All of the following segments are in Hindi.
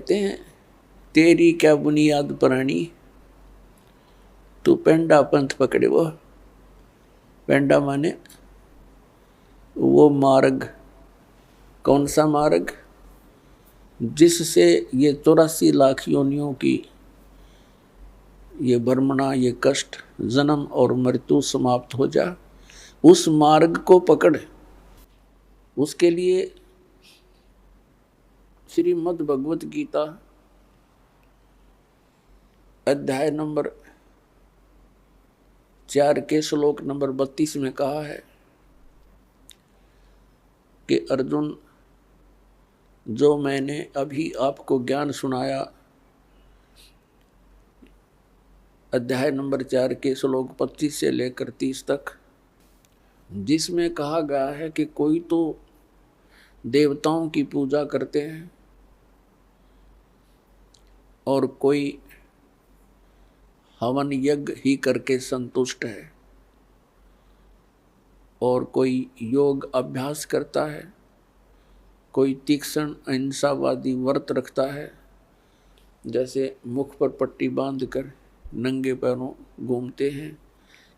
कहते हैं तेरी क्या बुनियाद पुरानी, तू पेंडा पंथ पकड़े। वो पेंडा माने वो मार्ग, कौन सा मार्ग जिससे ये 84 लाख योनियों की ये भ्रमणा, ये कष्ट, जन्म और मृत्यु समाप्त हो जा, उस मार्ग को पकड़। उसके लिए श्रीमद् भगवत गीता अध्याय नंबर 4 के श्लोक नंबर 32 में कहा है कि अर्जुन, जो मैंने अभी आपको ज्ञान सुनाया, अध्याय नंबर 4 के श्लोक 25 से लेकर 30 तक, जिसमें कहा गया है कि कोई तो देवताओं की पूजा करते हैं और कोई हवन यज्ञ ही करके संतुष्ट है, और कोई योग अभ्यास करता है, कोई तीक्ष्ण अहिंसावादी व्रत रखता है, जैसे मुख पर पट्टी बांधकर नंगे पैरों घूमते हैं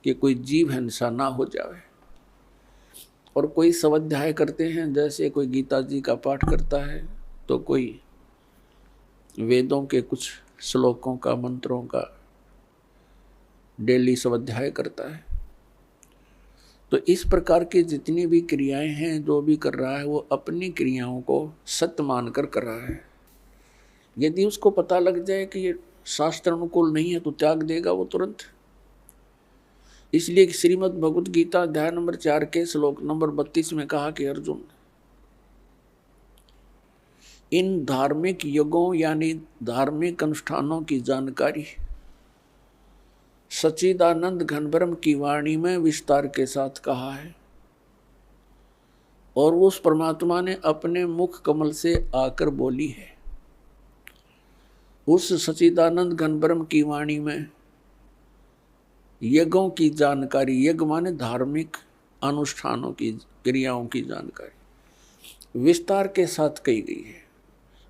कि कोई जीव हिंसा ना हो जाए, और कोई स्वाध्याय करते हैं, जैसे कोई गीता जी का पाठ करता है तो कोई वेदों के कुछ श्लोकों का, मंत्रों का डेली स्वाध्याय करता है। तो इस प्रकार की जितनी भी क्रियाएं हैं, जो भी कर रहा है वो अपनी क्रियाओं को सत्य मानकर कर रहा है। यदि उसको पता लग जाए कि ये शास्त्र अनुकूल नहीं है तो त्याग देगा वो तुरंत। इसलिए श्रीमद् भगवत गीता अध्याय नंबर 4 के श्लोक नंबर 32 में कहा कि अर्जुन, इन धार्मिक यज्ञों यानी धार्मिक अनुष्ठानों की जानकारी सच्चिदानंद घनब्रह्म की वाणी में विस्तार के साथ कहा है, और उस परमात्मा ने अपने मुख कमल से आकर बोली है। उस सच्चिदानंद घनब्रह्म की वाणी में यज्ञों की जानकारी, यज्ञ माने धार्मिक अनुष्ठानों की, क्रियाओं की जानकारी विस्तार के साथ कही गई है।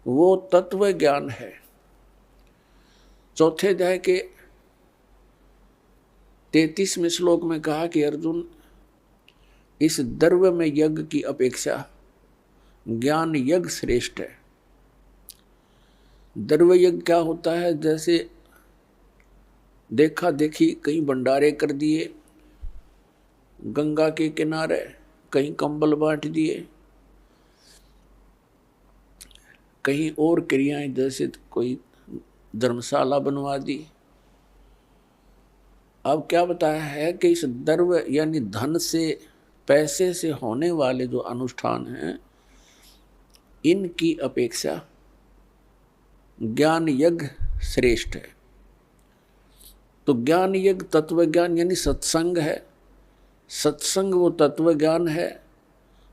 वो तत्व ज्ञान है। चौथे अध्याय के 33वें श्लोक में कहा कि अर्जुन, इस द्रव्य में यज्ञ की अपेक्षा ज्ञान यज्ञ श्रेष्ठ है। द्रव्य यज्ञ क्या होता है? जैसे देखा देखी कहीं भंडारे कर दिए, गंगा के किनारे कहीं कंबल बांट दिए, कहीं और क्रियाएं, जैसे कोई धर्मशाला बनवा दी। अब क्या बताया है कि इस द्रव्य यानी धन से, पैसे से होने वाले जो अनुष्ठान हैं, इनकी अपेक्षा ज्ञान यज्ञ श्रेष्ठ है। तो ज्ञान यज्ञ तत्व ज्ञान यानी सत्संग है। सत्संग वो तत्व ज्ञान है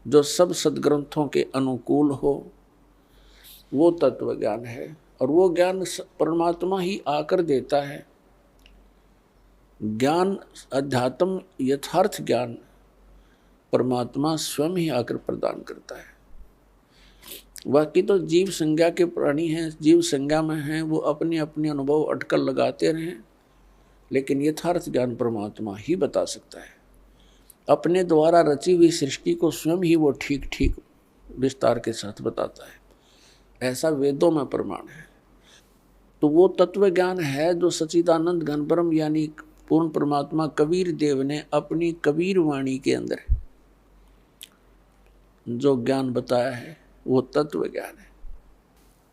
जो सब सदग्रंथों के अनुकूल हो, वो तत्व ज्ञान है। और वो ज्ञान परमात्मा ही आकर देता है। ज्ञान, अध्यात्म, यथार्थ ज्ञान परमात्मा स्वयं ही आकर प्रदान करता है। बाकी तो जीव संज्ञा के प्राणी हैं, जीव संज्ञा में हैं, वो अपने अपने अनुभव अटकल लगाते रहें, लेकिन यथार्थ ज्ञान परमात्मा ही बता सकता है। अपने द्वारा रची हुई सृष्टि को स्वयं ही वो ठीक ठीक विस्तार के साथ बताता है। ऐसा वेदों में प्रमाण है। तो वो तत्व ज्ञान है जो सच्चिदानंद घनब्रह्म यानी पूर्ण परमात्मा कबीर देव ने अपनी कबीर वाणी के अंदर जो ज्ञान बताया है, वो तत्व ज्ञान है।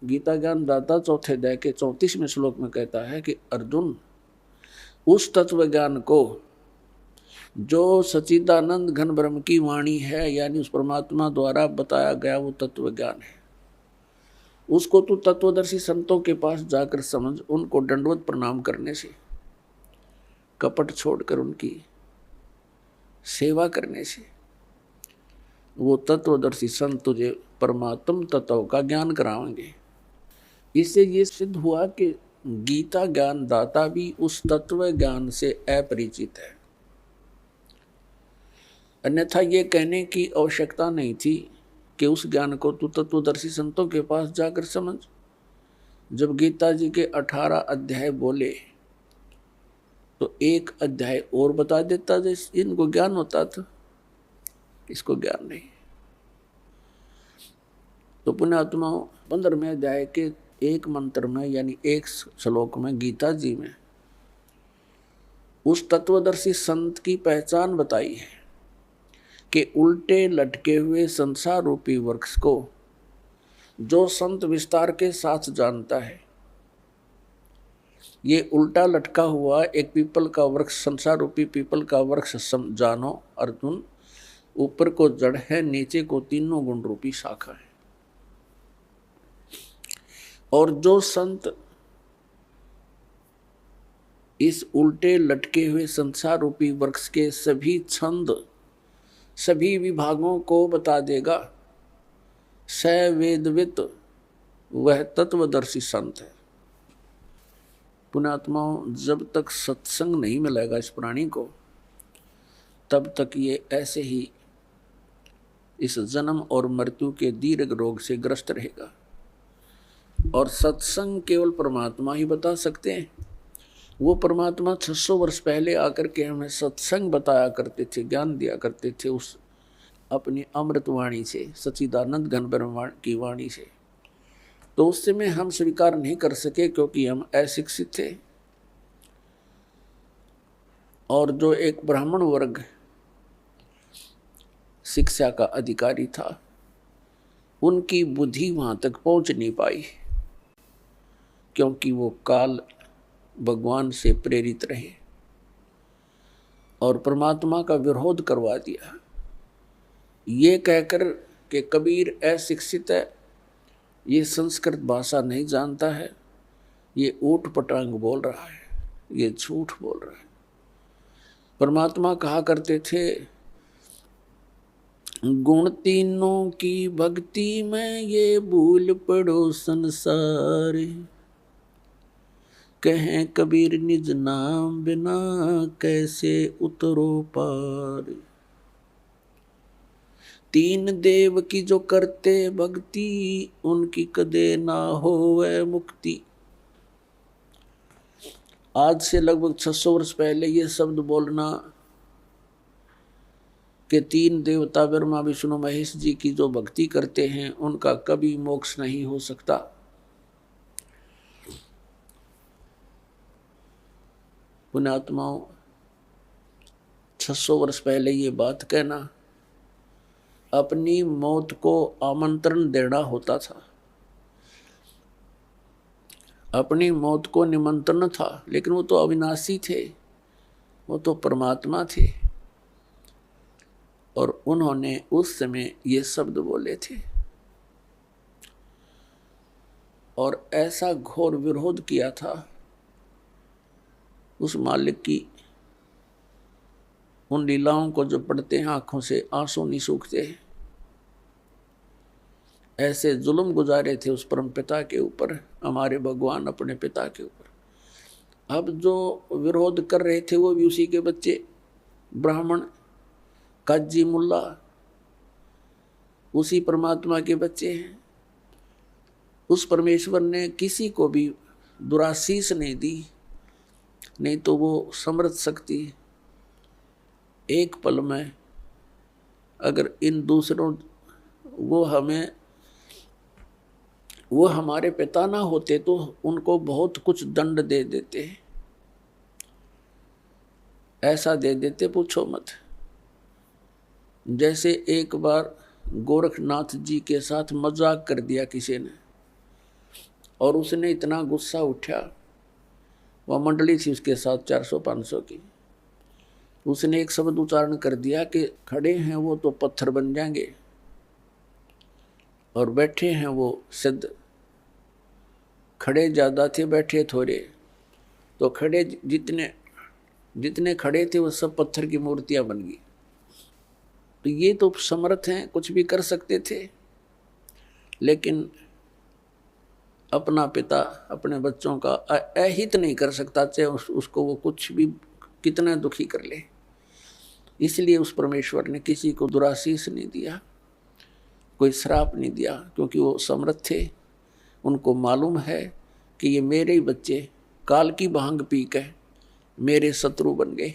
गीता ज्ञान दाता चौथे अध्याय के 34वें श्लोक में कहता है कि अर्जुन, उस तत्व ज्ञान को जो सच्चिदानंद घनब्रह्म की वाणी है, यानी उस परमात्मा द्वारा बताया गया वो तत्व ज्ञान है, उसको तू तत्वदर्शी संतों के पास जाकर समझ। उनको दंडवत प्रणाम करने से, कपट छोड़कर उनकी सेवा करने से वो तत्वदर्शी संत तुझे परमात्म तत्व का ज्ञान कराएंगे। इससे ये सिद्ध हुआ कि गीता ज्ञान दाता भी उस तत्व ज्ञान से अपरिचित है। अन्यथा ये कहने की आवश्यकता नहीं थी कि उस ज्ञान को तू तत्वदर्शी संतों के पास जाकर समझ। जब गीता जी के 18 अध्याय बोले तो एक अध्याय और बता देता, जैसे इनको ज्ञान होता था, इसको ज्ञान नहीं। तो पुण्यात्माओं 15वें अध्याय के एक मंत्र में यानी एक श्लोक में गीता जी में उस तत्वदर्शी संत की पहचान बताई है कि उल्टे लटके हुए संसार रूपी वृक्ष को जो संत विस्तार के साथ जानता है, ये उल्टा लटका हुआ एक पीपल का वृक्ष, संसार रूपी पीपल का वृक्ष जानो अर्जुन, ऊपर को जड़ है, नीचे को तीनों गुण रूपी शाखा है। और जो संत इस उल्टे लटके हुए संसार रूपी वृक्ष के सभी छंद, सभी विभागों को बता देगा, स वेदवित, वह तत्वदर्शी संत है। पुण्यात्माओं, जब तक सत्संग नहीं मिलेगा इस प्राणी को, तब तक ये ऐसे ही इस जन्म और मृत्यु के दीर्घ रोग से ग्रस्त रहेगा। और सत्संग केवल परमात्मा ही बता सकते हैं। वो परमात्मा 600 वर्ष पहले आकर के हमें सत्संग बताया करते थे, ज्ञान दिया करते थे उस अपनी अमृत वाणी से, सच्चिदानंद घन ब्रह्म की वाणी से। तो उस समय हम स्वीकार नहीं कर सके क्योंकि हम अशिक्षित थे। और जो एक ब्राह्मण वर्ग शिक्षा का अधिकारी था, उनकी बुद्धि वहां तक पहुंच नहीं पाई क्योंकि वो काल भगवान से प्रेरित रहे और परमात्मा का विरोध करवा दिया, ये कहकर कि कबीर अशिक्षित है, ये संस्कृत भाषा नहीं जानता है, ये ऊट पटांग बोल रहा है, ये झूठ बोल रहा है। परमात्मा कहा करते थे, गुण तीनों की भक्ति में ये भूल पड़ो संसार, कहें कबीर निज नाम बिना कैसे उतरो पार। तीन देव की जो करते भक्ति, उनकी कदे ना होवे मुक्ति। आज से लगभग 600 वर्ष पहले ये शब्द बोलना कि तीन देवता ब्रह्मा विष्णु महेश जी की जो भक्ति करते हैं उनका कभी मोक्ष नहीं हो सकता। पुण्यात्माओं, 600 वर्ष पहले ये बात कहना अपनी मौत को आमंत्रण देना होता था, अपनी मौत को निमंत्रण था। लेकिन वो तो अविनाशी थे, वो तो परमात्मा थे और उन्होंने उस समय ये शब्द बोले थे और ऐसा घोर विरोध किया था उस मालिक की। उन लीलाओं को जो पढ़ते हैं आंखों से आंसू नहीं सूखते। ऐसे जुल्म गुजारे थे उस परम पिता के ऊपर, हमारे भगवान अपने पिता के ऊपर। अब जो विरोध कर रहे थे वो भी उसी के बच्चे, ब्राह्मण काजी मुल्ला, उसी परमात्मा के बच्चे हैं। उस परमेश्वर ने किसी को भी दुराशीष नहीं दी, नहीं तो वो समर्थ शक्ति एक पल में, अगर इन दूसरों वो हमारे पिता ना होते तो उनको बहुत कुछ दंड दे देते, ऐसा दे देते पूछो मत। जैसे एक बार गोरखनाथ जी के साथ मजाक कर दिया किसी ने और उसने इतना गुस्सा उठा, वह मंडली थी उसके साथ 400-500 की, उसने एक शब्द उच्चारण कर दिया कि खड़े हैं वो तो पत्थर बन जाएंगे और बैठे हैं वो सिद्ध। खड़े ज़्यादा थे, बैठे थोड़े, तो खड़े जितने खड़े थे वो सब पत्थर की मूर्तियां बन गई। तो ये तो समर्थ हैं, कुछ भी कर सकते थे, लेकिन अपना पिता अपने बच्चों का अहित नहीं कर सकता, चाहे उसको वो कुछ भी कितना दुखी कर ले। इसलिए उस परमेश्वर ने किसी को दुराशीष नहीं दिया, कोई श्राप नहीं दिया, क्योंकि वो समर्थ थे। उनको मालूम है कि ये मेरे ही बच्चे काल की भांग पी के मेरे शत्रु बन गए।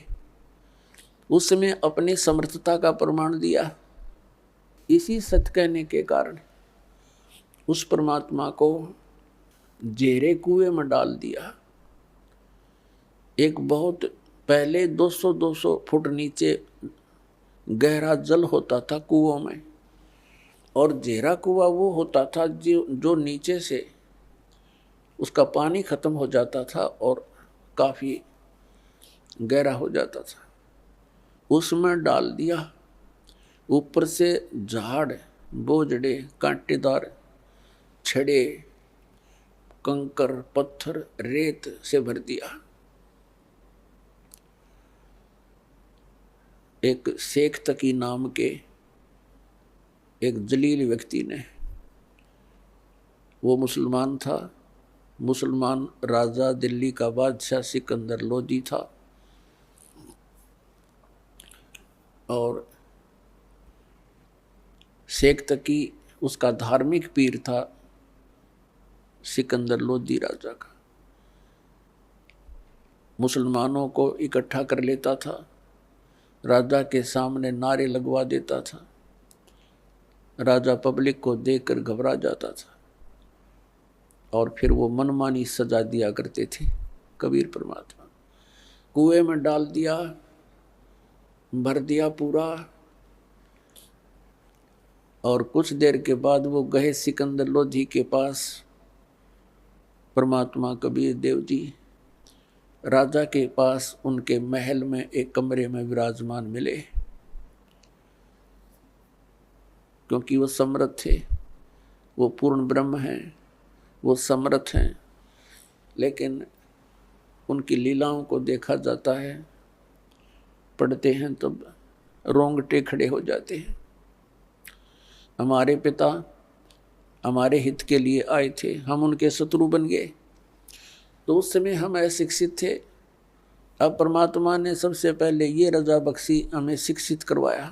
उसमें अपनी समर्थता का प्रमाण दिया। इसी सत्य कहने के कारण उस परमात्मा को जेरे कुएं में डाल दिया। एक बहुत पहले 200-200 फुट नीचे गहरा जल होता था कुओं में, और जेरा कुआं वो होता था जो नीचे से उसका पानी खत्म हो जाता था और काफी गहरा हो जाता था। उसमें डाल दिया। ऊपर से झाड़, बोझड़े, कांटेदार छड़े, कंकर, पत्थर, रेत से भर दिया। एक शेख तकी नाम के एक जलील व्यक्ति ने, वो मुसलमान था, मुसलमान राजा दिल्ली का बादशाह सिकंदर लोदी था, और शेख तकी उसका धार्मिक पीर था सिकंदर लोदी राजा का। मुसलमानों को इकट्ठा कर लेता था, राजा के सामने नारे लगवा देता था, राजा पब्लिक को देखकर घबरा जाता था, और फिर वो मनमानी सजा दिया करते थे। कबीर परमात्मा कुएं में डाल दिया, भर दिया पूरा, और कुछ देर के बाद वो गए सिकंदर लोधी के पास। परमात्मा कबीर देव जी राजा के पास उनके महल में एक कमरे में विराजमान मिले, क्योंकि वो समर्थ थे, वो पूर्ण ब्रह्म हैं, वो समर्थ हैं। लेकिन उनकी लीलाओं को देखा जाता है, पढ़ते हैं तब रोंगटे खड़े हो जाते हैं। हमारे पिता हमारे हित के लिए आए थे, हम उनके शत्रु बन गए। तो उस समय हम अशिक्षित थे। अब परमात्मा ने सबसे पहले ये रजा बख्शी, हमें शिक्षित करवाया।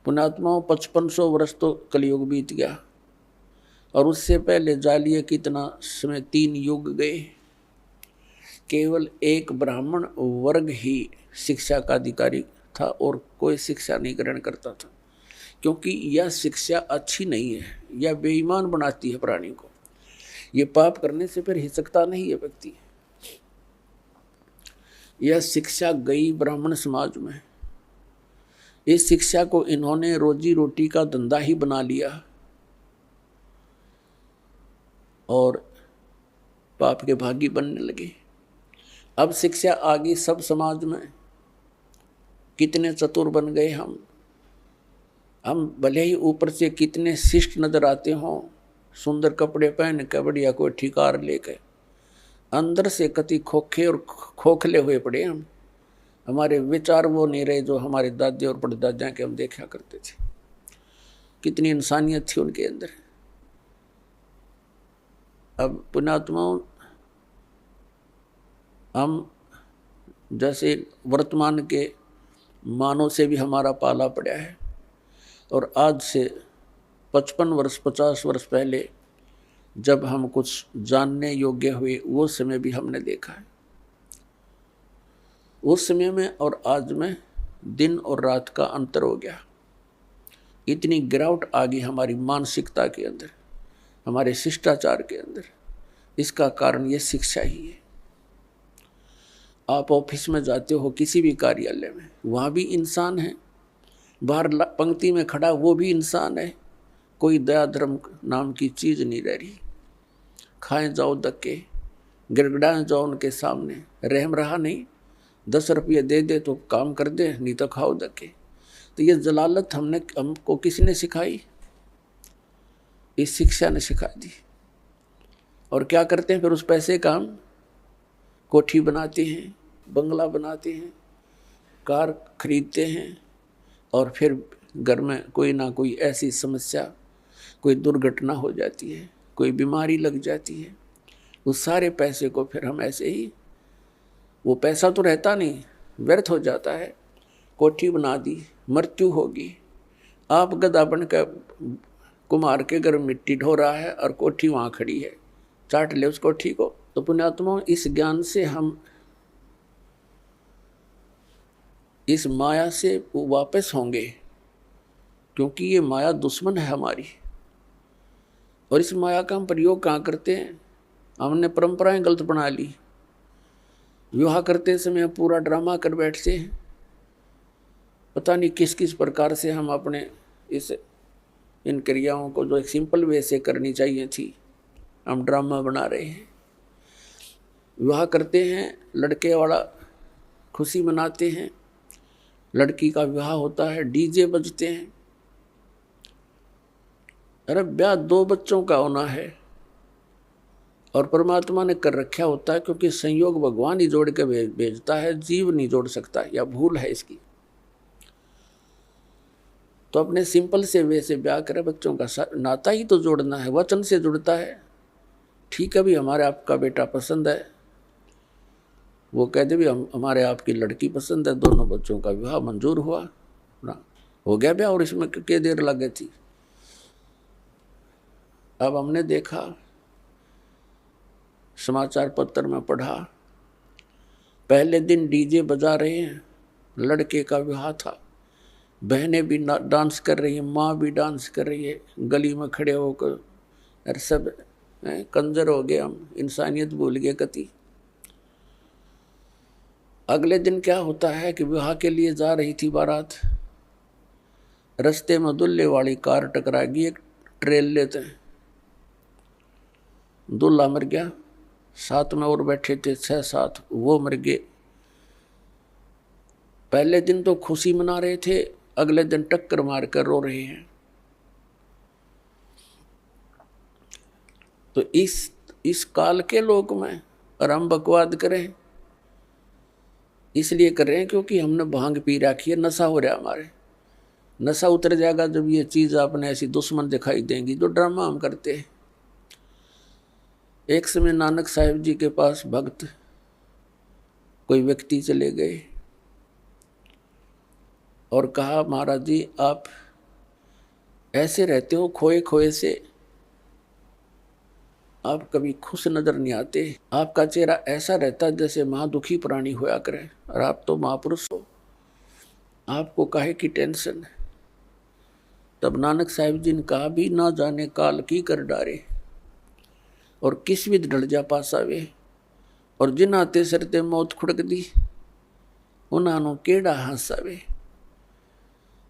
पुण्यात्माओं 5500 वर्ष तो कलयुग बीत गया, और उससे पहले जालिए कितना समय 3 युग गए। केवल एक ब्राह्मण वर्ग ही शिक्षा का अधिकारी था और कोई शिक्षा नहीं ग्रहण करता था, क्योंकि यह शिक्षा अच्छी नहीं है, यह बेईमान बनाती है प्राणी को। ये पाप करने से फिर हिचकता नहीं है व्यक्ति। यह शिक्षा गई ब्राह्मण समाज में। इस शिक्षा को इन्होंने रोजी रोटी का धंधा ही बना लिया और पाप के भागी बनने लगे। अब शिक्षा आ गई सब समाज में। कितने चतुर बन गए हम भले ही ऊपर से कितने शिष्ट नजर आते हों, सुंदर कपड़े पहन के बढ़िया कोई ठिकार लेके, अंदर से कति खोखे और खोखले हुए पड़े हम। हमारे विचार वो नहीं रहे जो हमारे दादे और परदादा के हम देखा करते थे। कितनी इंसानियत थी उनके अंदर। अब पुण्यात्माओं, हम जैसे वर्तमान के मानव से भी हमारा पाला पड़ा है, और आज से 55 वर्ष 50 वर्ष पहले जब हम कुछ जानने योग्य हुए, वो समय भी हमने देखा है। उस समय में और आज में दिन और रात का अंतर हो गया। इतनी गिरावट आ गई हमारी मानसिकता के अंदर, हमारे शिष्टाचार के अंदर। इसका कारण ये शिक्षा ही है। आप ऑफिस में जाते हो, किसी भी कार्यालय में, वहाँ भी इंसान है। बाहर पंक्ति में खड़ा वो भी इंसान है। कोई दया धर्म नाम की चीज नहीं रह रही। खाएं जाओ धक्के, गिड़गिड़ाएं जाओ उनके सामने, रहम रहा नहीं। 10 रुपये दे दे तो काम कर दे, नहीं तो खाओ धक्के। तो ये जलालत हमको किसने सिखाई? इस शिक्षा ने सिखा दी। और क्या करते हैं फिर उस पैसे का? हम कोठी बनाते हैं, बंगला बनाते हैं, कार खरीदते हैं, और फिर घर में कोई ना कोई ऐसी समस्या, कोई दुर्घटना हो जाती है, कोई बीमारी लग जाती है। उस सारे पैसे को फिर हम ऐसे ही, वो पैसा तो रहता नहीं, व्यर्थ हो जाता है। कोठी बना दी, मृत्यु होगी, आप गधा बन कर कुम्हार के घर मिट्टी ढो रहा है और कोठी वहाँ खड़ी है, चाट ले उसको, ठीक हो। तो पुण्यात्मा, इस ज्ञान से हम इस माया से वापस होंगे, क्योंकि ये माया दुश्मन है हमारी। और इस माया का हम प्रयोग कहाँ करते हैं? हमने परंपराएं गलत बना ली। विवाह करते समय पूरा ड्रामा कर बैठते हैं, पता नहीं किस किस प्रकार से हम अपने इन क्रियाओं को जो एक सिंपल वे से करनी चाहिए थी, हम ड्रामा बना रहे हैं। विवाह करते हैं, लड़के वाला खुशी मनाते हैं, लड़की का विवाह होता है, डीजे बजते हैं। अरे ब्याह 2 बच्चों का होना है और परमात्मा ने कर रखा होता है, क्योंकि संयोग भगवान ही जोड़ के भेजता है, जीव नहीं जोड़ सकता, या भूल है इसकी। तो अपने सिंपल से वे से ब्याह करे, बच्चों का नाता ही तो जोड़ना है, वचन से जुड़ता है। ठीक है भी, हमारे आपका बेटा पसंद है, वो कह दे भी हमारे आपकी लड़की पसंद है, दोनों बच्चों का विवाह मंजूर हुआ ना, हो गया ब्याह। और इसमें कितनी देर लग गई थी। अब हमने देखा, समाचार पत्र में पढ़ा, पहले दिन डीजे बजा रहे हैं, लड़के का विवाह था, बहनें भी डांस कर रही हैं, माँ भी डांस कर रही है, गली में खड़े होकर। अरे सब कंजर हो गए हम, इंसानियत भूल गए कति। अगले दिन क्या होता है कि विवाह के लिए जा रही थी बारात, रास्ते में दूल्हे वाली कार टकरा गई एक ट्रेल लेते हैं, दूल्हा मर गया, साथ में और बैठे थे 6-7, वो मर गए। पहले दिन तो खुशी मना रहे थे, अगले दिन टक्कर मार कर रो रहे हैं। तो इस काल के लोक में और हम बकवाद करें, इसलिए कर रहे हैं क्योंकि हमने भांग पी रखी है, नशा हो रहा है हमारे। नशा उतर जाएगा जब ये चीज़ आपने ऐसी दुश्मन दिखाई देंगी, जो ड्रामा हम करते हैं। एक समय नानक साहिब जी के पास भक्त कोई व्यक्ति चले गए और कहा, महाराज जी आप ऐसे रहते हो खोए खोए से, आप कभी खुश नजर नहीं आते, आपका चेहरा ऐसा रहता है जैसे महादुखी प्राणी होया करे, और आप तो महापुरुष हो, आपको काहे की टेंशन है। तब नानक साहिब जी ने कहा, भी ना जाने काल की कर डारे और किस विध ढल जा पासावे, और जिन आते सरते मौत खुड़क दी उन्होंने केड़ा हंसावे।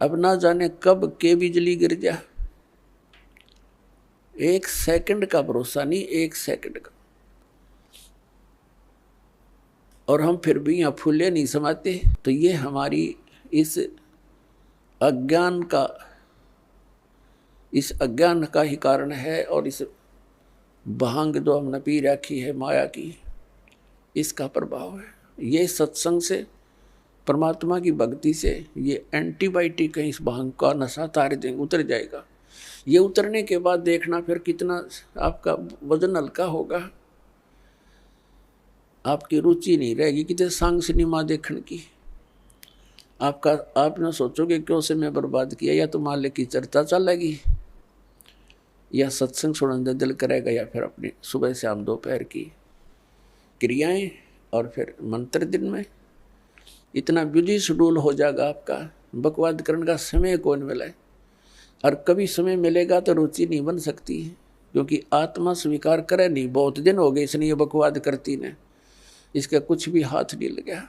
अब ना जाने कब के बिजली गिर जा, 1 सेकंड का भरोसा नहीं, 1 सेकंड का। और हम फिर भी यहाँ फूले नहीं समाते। तो ये हमारी इस अज्ञान का ही कारण है, और इस भांग जो हमने पी रखी है माया की, इसका प्रभाव है। ये सत्संग से, परमात्मा की भक्ति से, ये एंटीबायोटिक है, इस भांग का नशा तार देंगे, उतर जाएगा। ये उतरने के बाद देखना फिर कितना आपका वजन हल्का होगा, आपकी रुचि नहीं रहेगी कितने सांग सिनेमा देखने की। आप ना सोचोगे क्यों से मैं बर्बाद किया, या तो मालिक की चर्चा चलेगी, या सत्संग सुनने दिल करेगा, या फिर अपनी सुबह शाम दोपहर की क्रियाएं, और फिर मंत्र दिन में। इतना बिजी शेड्यूल हो जाएगा आपका, बकवाद करने का समय कौन मिले। और कभी समय मिलेगा तो रुचि नहीं बन सकती, क्योंकि आत्मा स्वीकार करे नहीं, बहुत दिन हो गए इसने ये बकवाद करती ने, इसका कुछ भी हाथ नहीं लगा।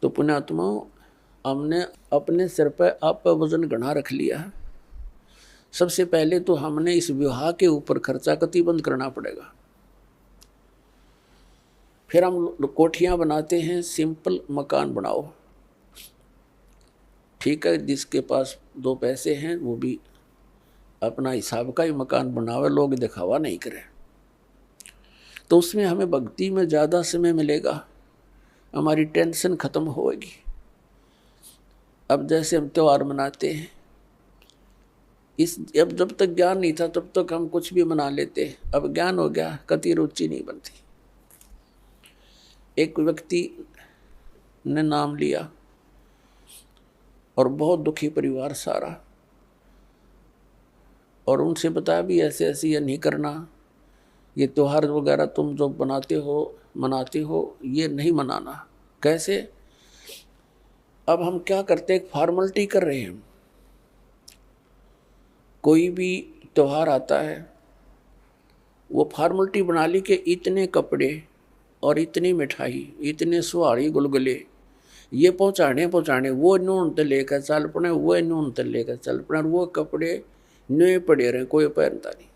तो पुण्यात्माओं, हमने अपने सिर पर आप पर वजन घना रख लिया। सबसे पहले तो हमने इस विवाह के ऊपर खर्चा कति बंद करना पड़ेगा। फिर हम कोठियां बनाते हैं, सिंपल मकान बनाओ, ठीक है। जिसके पास 2 पैसे हैं वो भी अपना हिसाब का ही मकान बनावे, लोग दिखावा नहीं करें। तो उसमें हमें भक्ति में ज़्यादा समय मिलेगा, हमारी टेंशन खत्म होगी। अब जैसे हम त्यौहार मनाते हैं, अब जब तक ज्ञान नहीं था तब तक हम कुछ भी मना लेते, अब ज्ञान हो गया, कति रुचि नहीं बनती। एक व्यक्ति ने नाम लिया और बहुत दुखी परिवार सारा, और उनसे बताया भी ऐसे ऐसे ये नहीं करना, ये त्यौहार वगैरह तुम जो मनाते हो ये नहीं मनाना। कैसे? अब हम क्या करते, एक फॉर्मेलिटी कर रहे हैं। कोई भी त्यौहार आता है, वो फॉर्मेलिटी बना ली कि इतने कपड़े और इतनी मिठाई, इतने सुहाड़ी गुलगुले ये पहुँचाने, वो नून ते लेकर चल पड़े, वो नून ते लेकर चल पड़े, और वो कपड़े नए पड़े रहे, कोई पहनता नहीं।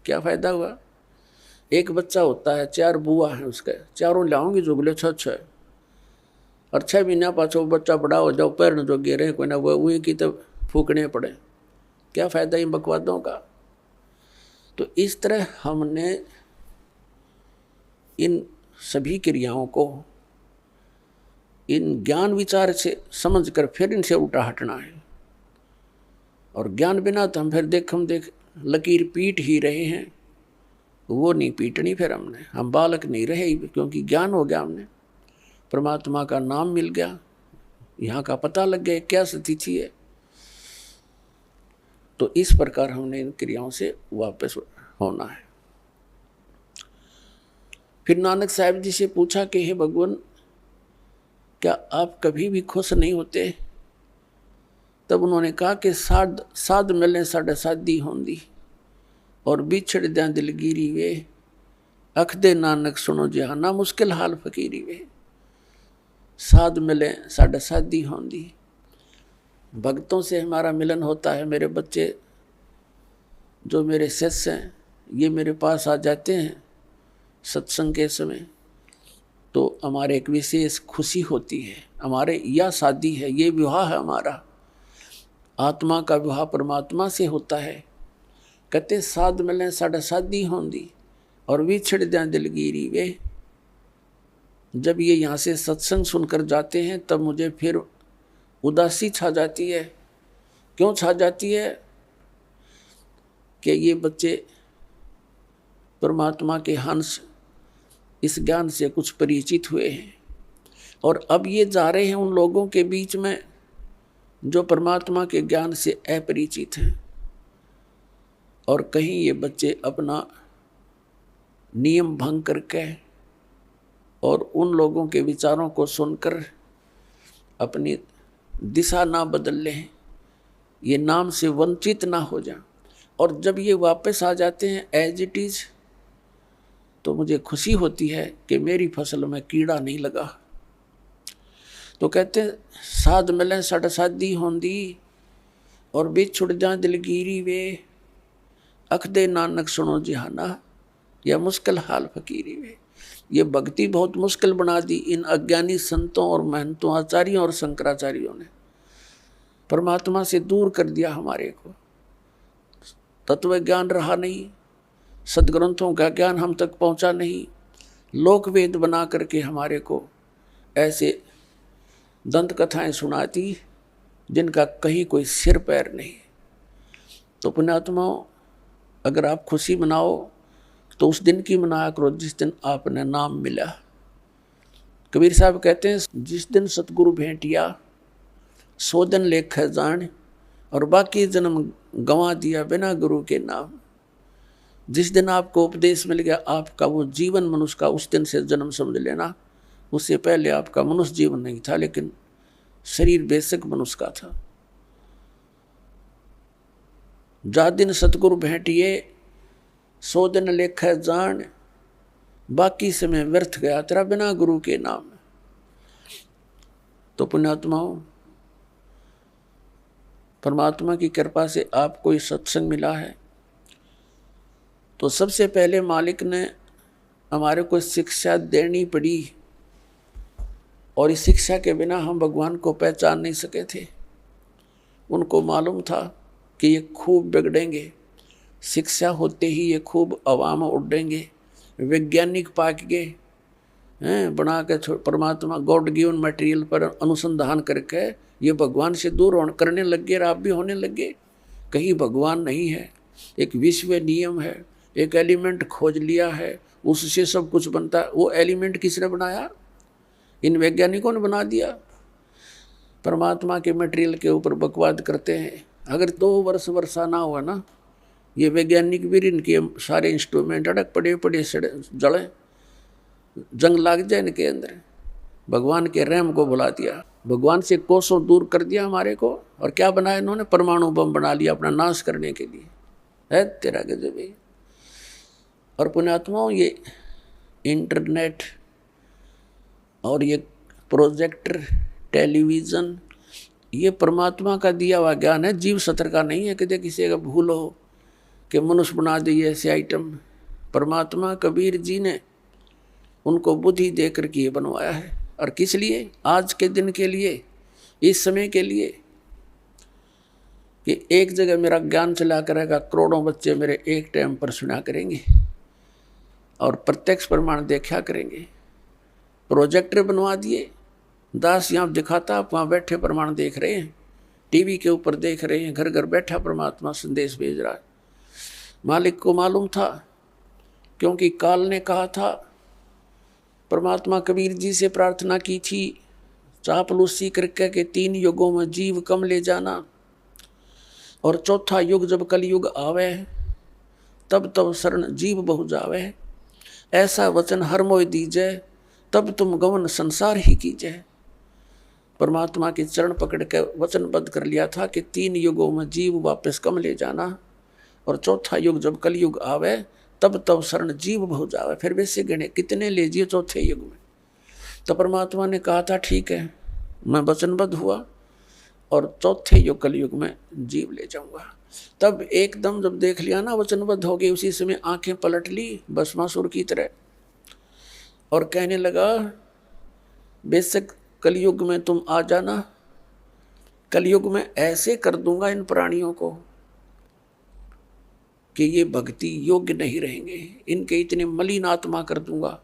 क्या फ़ायदा हुआ? एक बच्चा होता है, 4 बुआ हैं उसके, चारों लाऊंगी जुगले छः, और 6 महीना पाछो बच्चा बड़ा हो जाओ, पैरन जो गिरे कोई ना वो वही की तो फूकने पड़े। क्या फ़ायदा इन बकवादों का? तो इस तरह हमने इन सभी क्रियाओं को इन ज्ञान विचार से समझकर फिर इनसे उल्टा हटना है। और ज्ञान बिना तो हम फिर देख लकीर पीट ही रहे हैं, वो नहीं पीटनी फिर हमने। हम बालक नहीं रहे, क्योंकि ज्ञान हो गया, हमने परमात्मा का नाम मिल गया, यहाँ का पता लग गया क्या स्थिति है। तो इस प्रकार हमने इन क्रियाओं से वापस होना है। फिर नानक साहब जी से पूछा कि हे भगवान, क्या आप कभी भी खुश नहीं होते? तब उन्होंने कहा कि साध मिले साढ़े साधी होंदी, और बिछड़ द्या दिलगिरी वे, अख दे नानक सुनो जहाना, मुश्किल हाल फकीरी वे। साध मिले साढ़े साधी होंदी, भक्तों से हमारा मिलन होता है। मेरे बच्चे जो मेरे शिष्य हैं, ये मेरे पास आ जाते हैं सत्संग के समय, तो हमारे एक विशेष खुशी होती है। हमारे यह शादी है, ये विवाह है हमारा, आत्मा का विवाह परमात्मा से होता है। कहते साध मिले साढ़े साधी होंदी, और विछड़ द्या दिलगिरी वे। जब ये यहाँ से सत्संग सुनकर जाते हैं, तब मुझे फिर उदासी छा जाती है। क्यों छा जाती है? कि ये बच्चे परमात्मा के हंस इस ज्ञान से कुछ परिचित हुए हैं, और अब ये जा रहे हैं उन लोगों के बीच में जो परमात्मा के ज्ञान से अपरिचित हैं। और कहीं ये बच्चे अपना नियम भंग करके और उन लोगों के विचारों को सुनकर अपनी दिशा ना बदल लें, ये नाम से वंचित ना हो जाए। और जब ये वापस आ जाते हैं एज इट इज, तो मुझे खुशी होती है कि मेरी फसल में कीड़ा नहीं लगा। तो कहते हैं साध मिले साढ़े साधी होंदी, और बिछुड़ जा दिलगिरी वे, अख दे नानक सुनो जहाना, या मुश्किल हाल फकीरी वे। ये भक्ति बहुत मुश्किल बना दी इन अज्ञानी संतों और महंतों, आचार्यों और शंकराचार्यों ने। परमात्मा से दूर कर दिया हमारे को, तत्व ज्ञान रहा नहीं, सदग्रंथों का ज्ञान हम तक पहुंचा नहीं। लोक वेद बना करके हमारे को ऐसे दंत कथाएं सुनाती जिनका कहीं कोई सिर पैर नहीं। तो पुण्यात्माओं, अगर आप खुशी मनाओ तो उस दिन की मनाया करो जिस दिन आपने नाम मिला। कबीर साहब कहते हैं, जिस दिन सतगुरु भेंटिया 100 दिन लेख है जान, और बाकी जन्म गंवा दिया बिना गुरु के नाम। जिस दिन आपको उपदेश मिल गया, आपका वो जीवन मनुष्य का उस दिन से जन्म समझ लेना। उससे पहले आपका मनुष्य जीवन नहीं था, लेकिन शरीर बेशक मनुष्य का था। जा दिन सतगुरु भेंटिए 100 दिन लेख है जान, बाकी समय व्यर्थ गया तेरा बिना गुरु के नाम। तो पुण्यात्माओं, परमात्मा की कृपा से आपको ये सत्संग मिला है, तो सबसे पहले मालिक ने हमारे को शिक्षा देनी पड़ी, और इस शिक्षा के बिना हम भगवान को पहचान नहीं सके थे। उनको मालूम था कि ये खूब बिगड़ेंगे, शिक्षा होते ही ये खूब अवाम उड़ेंगे, वैज्ञानिक पाक गए हैं बना के परमात्मा गॉड गिवन मटेरियल पर अनुसंधान करके ये भगवान से दूर करने लग गए, और आप भी होने लगे। कहीं भगवान नहीं है, एक विश्व नियम है, एक एलिमेंट खोज लिया है, उससे सब कुछ बनता है। वो एलिमेंट किसने बनाया? इन वैज्ञानिकों ने बना दिया। परमात्मा के मटेरियल के ऊपर बकवाद करते हैं। अगर 2 वर्ष वर्षा ना हुआ ना, ये वैज्ञानिक भी इनके सारे इंस्ट्रूमेंट अड़क पड़े पड़े जड़े, जंग लाग जाए इनके अंदर। भगवान के रहम को बुला दिया, भगवान से कोसों दूर कर दिया हमारे को, और क्या बनाया इन्होंने, परमाणु बम बना लिया अपना नाश करने के लिए। है तेरा गजब है। और पुण्यात्माओं, ये इंटरनेट और ये प्रोजेक्टर, टेलीविज़न, ये परमात्मा का दिया हुआ ज्ञान है, जीव सत्र का नहीं है कि किसी का भूल हो कि मनुष्य बना दिए ऐसे आइटम। परमात्मा कबीर जी ने उनको बुद्धि दे करके ये बनवाया है। और किस लिए? आज के दिन के लिए, इस समय के लिए, कि एक जगह मेरा ज्ञान चला करेगा, करोड़ों बच्चे मेरे एक टाइम पर सुना करेंगे और प्रत्यक्ष प्रमाण देखा करेंगे। प्रोजेक्टर बनवा दिए, दास यहाँ दिखाता, आप वहाँ बैठे प्रमाण देख रहे हैं, टीवी के ऊपर देख रहे हैं, घर घर बैठा परमात्मा संदेश भेज रहा है। मालिक को मालूम था, क्योंकि काल ने कहा था, परमात्मा कबीर जी से प्रार्थना की थी, चापलूसी करके के 3 युगों में जीव कम ले जाना, और चौथा युग जब कलयुग आवे, तब तब शरण जीव बहु जावे, ऐसा वचन हर मोय दीजै, तब तुम गमन संसार ही कीजै। परमात्मा के चरण पकड़ के वचनबद्ध कर लिया था कि 3 युगों में जीव वापस कम ले जाना, और चौथा युग जब कलयुग आवे, तब तब शरण जीव बहु जावे। फिर वैसे गणे कितने ले जिए चौथे युग में। तो परमात्मा ने कहा था ठीक है, मैं वचनबद्ध हुआ और चौथे युग कलयुग में जीव ले जाऊंगा। तब एकदम जब देख लिया ना वचनबद्ध हो गए, उसी समय आंखें पलट ली भस्मासुर की तरह, और कहने लगा, बेशक कलयुग में तुम आ जाना, कलयुग में ऐसे कर दूंगा इन प्राणियों को कि ये भक्ति योग्य नहीं रहेंगे, इनके इतने मलिन आत्मा कर दूंगा,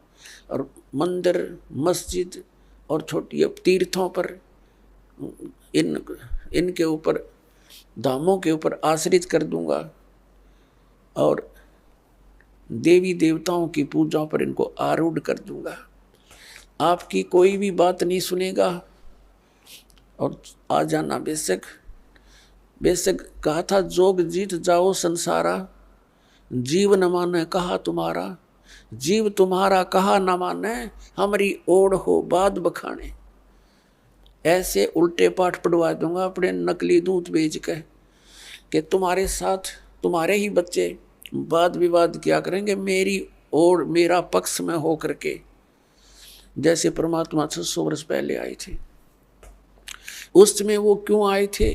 और मंदिर, मस्जिद और छोटी तीर्थों पर, इनके ऊपर, धामों के ऊपर आश्रित कर दूंगा, और देवी देवताओं की पूजा पर इनको आरूढ़ कर दूंगा। आपकी कोई भी बात नहीं सुनेगा, और आ जाना बेशक। बेशक कहा था, जोग जीत जाओ संसारा, जीव न माने कहा तुम्हारा, जीव तुम्हारा कहा न माने, हमारी ओढ़ हो बाद बखाने। ऐसे उल्टे पाठ पढ़वा दूंगा अपने नकली दूत बेच के, कि तुम्हारे साथ तुम्हारे ही बच्चे वाद विवाद क्या करेंगे मेरी ओर, मेरा पक्ष में हो करके, जैसे परमात्मा 600 वर्ष पहले आए थे। उस समय वो क्यों आए थे?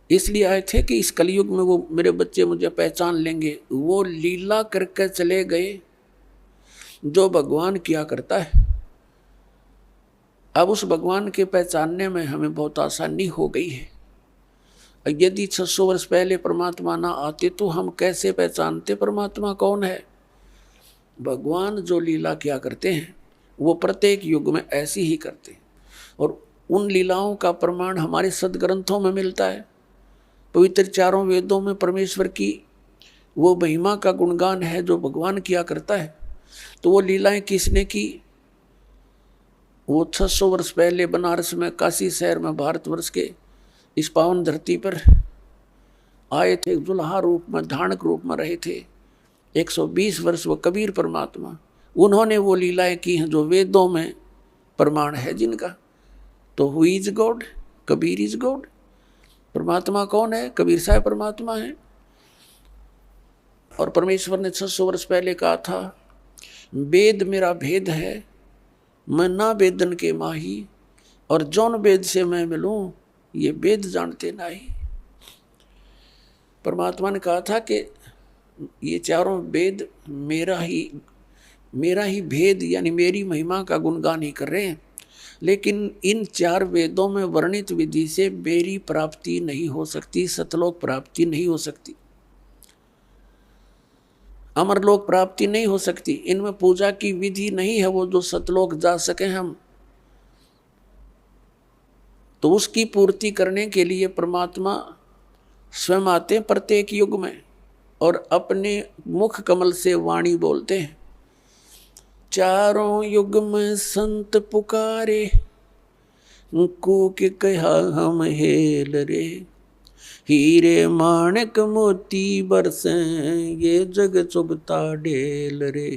इसलिए आए थे कि इस कलयुग में वो मेरे बच्चे मुझे पहचान लेंगे। वो लीला करके चले गए जो भगवान किया करता है। अब उस भगवान के पहचानने में हमें बहुत आसानी हो गई है। यदि 600 वर्ष पहले परमात्मा ना आते तो हम कैसे पहचानते परमात्मा कौन है? भगवान जो लीला किया करते हैं वो प्रत्येक युग में ऐसी ही करते हैं, और उन लीलाओं का प्रमाण हमारे सदग्रंथों में मिलता है। पवित्र 4 वेदों में परमेश्वर की वो महिमा का गुणगान है जो भगवान किया करता है। तो वो लीलाएं किसने की? वो 600 वर्ष पहले बनारस में, काशी शहर में, भारतवर्ष के इस पावन धरती पर आए थे, दुल्हा रूप में, धानक रूप में रहे थे 120 वर्ष। वो कबीर परमात्मा, उन्होंने वो लीलाएं की हैं जो वेदों में प्रमाण है जिनका। तो who is God? Kabir is God. परमात्मा कौन है? कबीर साहब परमात्मा है। और परमेश्वर ने 600 वर्ष पहले कहा था, वेद मेरा भेद है, मैं ना वेदन के माही, और जौन वेद से मैं मिलूं ये वेद जानते नहीं। परमात्मा ने कहा था कि ये 4 वेद मेरा ही भेद यानी मेरी महिमा का गुणगान ही कर रहे हैं, लेकिन इन 4 वेदों में वर्णित विधि से मेरी प्राप्ति नहीं हो सकती, सतलोक प्राप्ति नहीं हो सकती, अमरलोक प्राप्ति नहीं हो सकती। इनमें पूजा की विधि नहीं है वो जो सतलोक जा सके हम। तो उसकी पूर्ति करने के लिए परमात्मा स्वयं आते हैं प्रत्येक युग में, और अपने मुख कमल से वाणी बोलते हैं। 4 युग में संत पुकारे, कूक कहा हम हेल रे, हीरे माणिक मोती बरसे ये जग चुगता ढेल रे।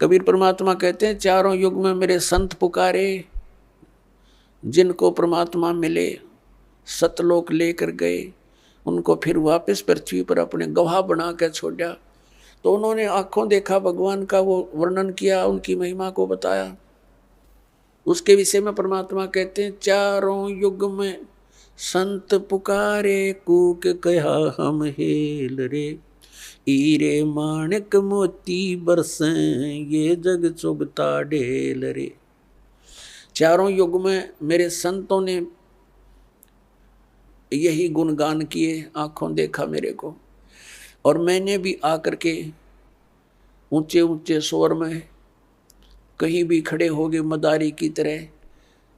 कबीर परमात्मा कहते हैं चारों युग में मेरे संत पुकारे, जिनको परमात्मा मिले सतलोक लेकर गए, उनको फिर वापस पृथ्वी पर अपने गवाह बना कर छोड़ा। तो उन्होंने आंखों देखा भगवान का, वो वर्णन किया, उनकी महिमा को बताया। उसके विषय में परमात्मा कहते हैं चारों युग में संत पुकारे, कूक कहा हम हेल रे। हीरे माणिक मोती बरसे ये जग चुगता ढेल रे। चारों युग में मेरे संतों ने यही गुणगान किए, आंखों देखा मेरे को। और मैंने भी आकर के ऊंचे ऊंचे स्वर में कहीं भी खड़े हो गए, मदारी की तरह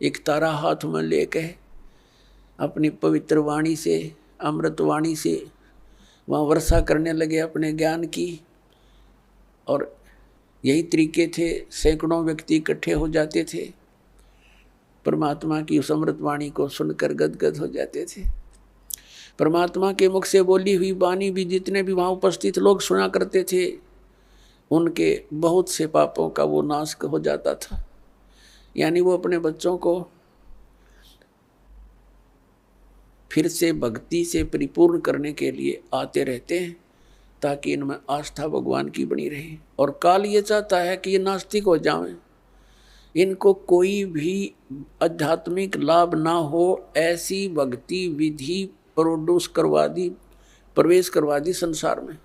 एक तारा हाथ में लेके अपनी पवित्र वाणी से, अमृत वाणी से वहाँ वर्षा करने लगे अपने ज्ञान की। और यही तरीके थे, सैकड़ों व्यक्ति इकट्ठे हो जाते थे, परमात्मा की उस अमृत वाणी को सुनकर गदगद हो जाते थे। परमात्मा के मुख से बोली हुई वाणी भी जितने भी वहाँ उपस्थित लोग सुना करते थे, उनके बहुत से पापों का वो नाश हो जाता था। यानी वो अपने बच्चों को फिर से भक्ति से परिपूर्ण करने के लिए आते रहते हैं, ताकि इनमें आस्था भगवान की बनी रहे। और काल ये चाहता है कि ये नास्तिक हो जाएं, इनको कोई भी आध्यात्मिक लाभ ना हो, ऐसी भक्ति विधि प्रोड्यूस करवा दी, प्रवेश करवा दी संसार में।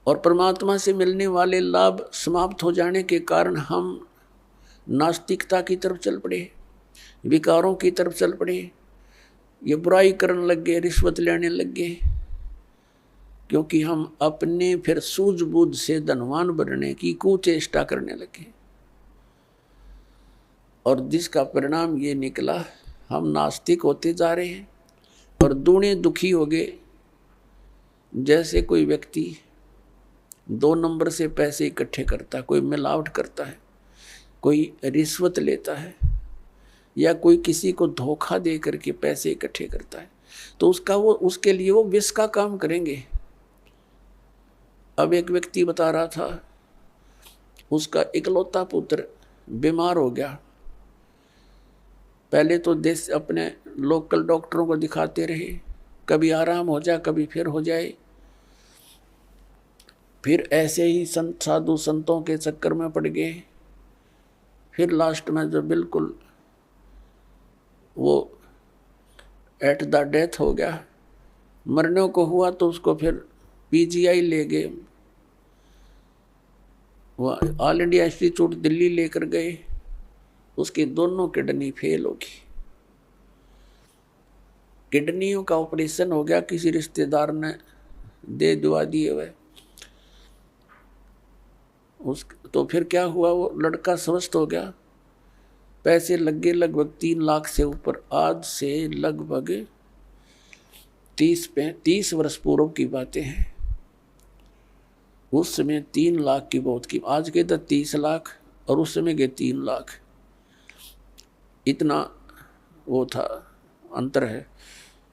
और परमात्मा से मिलने वाले लाभ समाप्त हो जाने के कारण हम नास्तिकता की तरफ चल पड़े, विकारों की तरफ चल पड़े, ये बुराई करने लग गए, रिश्वत लेने लग गए, क्योंकि हम अपने फिर सूझबूझ से धनवान बनने की कुचेष्टा करने लगे। और जिसका परिणाम ये निकला, हम नास्तिक होते जा रहे हैं और दूने दुखी हो गए। जैसे कोई व्यक्ति 2 नंबर से पैसे इकट्ठे करता है, कोई मिलावट करता है, कोई रिश्वत लेता है, या कोई किसी को धोखा दे करके पैसे इकट्ठे करता है, तो उसके लिए वो विष का काम करेंगे। अब एक व्यक्ति बता रहा था, उसका इकलौता पुत्र बीमार हो गया। पहले तो देश अपने लोकल डॉक्टरों को दिखाते रहे, कभी आराम हो जाए, कभी फिर हो जाए। फिर ऐसे ही संत साधु संतों के चक्कर में पड़ गए। फिर लास्ट में जब बिल्कुल वो एट द डेथ हो गया, मरने को हुआ, तो उसको फिर पीजीआई ले गए, वो ऑल इंडिया इंस्टीट्यूट दिल्ली लेकर गए। उसकी दोनों किडनी फेल होगी। किडनियों का ऑपरेशन हो गया, किसी रिश्तेदार ने दे दुआ दिए हुए। तो फिर क्या हुआ, वो लड़का स्वस्थ हो गया। पैसे लग गए लगभग 3 लाख से ऊपर। आज से लगभग 30 वर्ष पूर्व की बातें हैं। उस समय 3 लाख की बहुत की, आज के तो 30 लाख और उस समय के 3 लाख, इतना वो था, अंतर है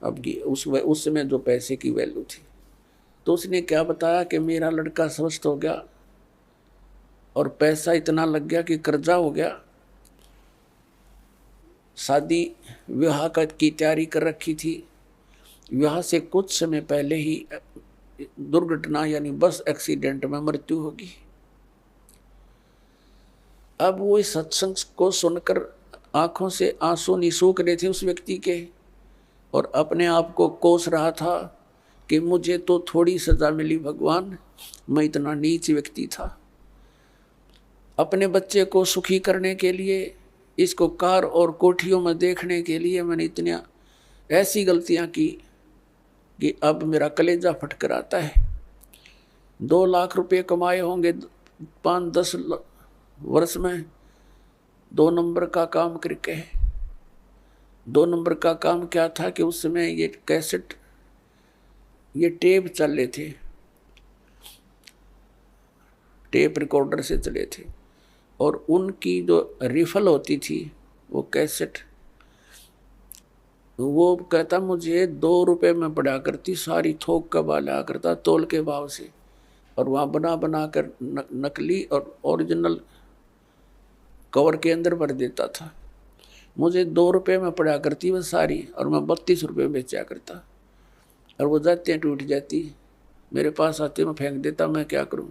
अब की। उस समय जो पैसे की वैल्यू थी। तो उसने क्या बताया कि मेरा लड़का स्वस्थ हो गया और पैसा इतना लग गया कि कर्जा हो गया। शादी विवाह की तैयारी कर रखी थी, विवाह से कुछ समय पहले ही दुर्घटना यानी बस एक्सीडेंट में मृत्यु होगी। अब वो इस सत्संग को सुनकर आंखों से आंसू निसूख रहे थे उस व्यक्ति के, और अपने आप को कोस रहा था कि मुझे तो थोड़ी सजा मिली भगवान, मैं इतना नीच व्यक्ति था। अपने बच्चे को सुखी करने के लिए, इसको कार और कोठियों में देखने के लिए मैंने इतनी ऐसी गलतियां की कि अब मेरा कलेजा फटकर आता है। 2 लाख रुपए कमाए होंगे 5-10 वर्ष में, 2 नंबर का काम करके। 2 नंबर का काम क्या था कि उस समय ये कैसेट, ये टेप चल रहे थे, टेप रिकॉर्डर से चले थे, और उनकी जो रिफल होती थी वो कैसेट वो कहता मुझे 2 रुपए में पड़ा करती, सारी थोक का बाला करता तोल के भाव से, और वहाँ बना बना कर नकली और ओरिजिनल कवर के अंदर भर देता था। मुझे 2 रुपए में पड़ा करती वह सारी, और मैं 32 रुपए बेचा करता। और वो जाते हैं टूट जाती, मेरे पास आते मैं फेंक देता, मैं क्या करूं।